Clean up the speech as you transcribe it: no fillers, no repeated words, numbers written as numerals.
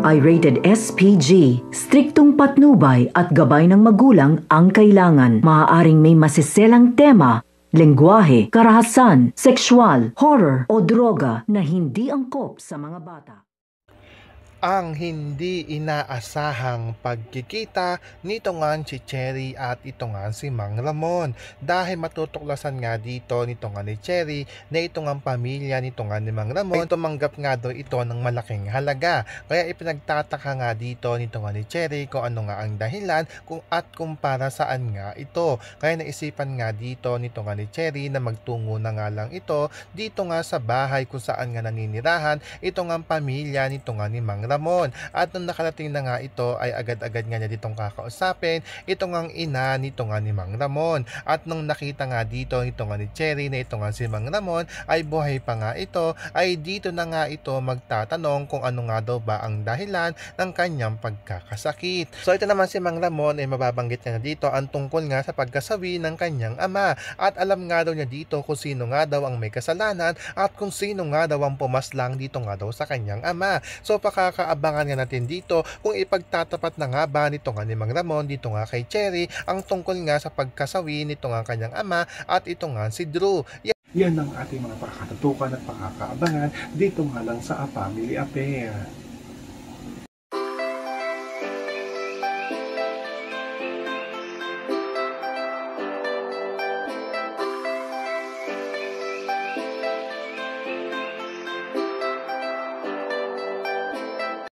ay rated SPG. Striktong patnubay at gabay ng magulang ang kailangan. Maaaring may masiselang tema, lengguwahe, karahasan, sexual, horror o droga na hindi angkop sa mga bata. Ang hindi inaasahang pagkikita nito nga si Cherry at ito nga si Mang Ramon, dahil matutuklasan nga dito nito nga ni Cherry na ito nga pamilya nito nga ni Mang Ramon ay tumanggap nga daw ito ng malaking halaga. Kaya ipinagtataka nga dito nito nga ni Cherry kung ano nga ang dahilan kung para saan nga ito. Kaya naisipan nga dito nito nga ni Cherry na magtungo na nga lang ito dito nga sa bahay kung saan nga naninirahan ito nga pamilya nito nga ni Mang Ramon. At nung nakarating na nga ito ay agad-agad nga niya ditong kakausapin ito ngang ina nito nga ni Mang Ramon. At nung nakita nga dito ito nga ni Cherry na ito nga si Mang Ramon ay buhay pa nga ito, ay dito na nga ito magtatanong kung ano nga daw ba ang dahilan ng kanyang pagkakasakit. So ito naman si Mang Ramon ay mababanggit niya na dito ang tungkol nga sa pagkasawi ng kanyang ama, at alam nga daw niya dito kung sino nga daw ang may kasalanan at kung sino nga daw ang pumaslang dito nga daw sa kanyang ama. So pakakaabangan nga natin dito kung ipagtatapat na nga ba nito nga ni Mang Ramon dito nga kay Cherry ang tungkol nga sa pagkasawi nito nga kanyang ama at ito nga si Drew. Yan ang ating mga pakakatutukan at pakakaabangan dito nga lang sa A Family Affair.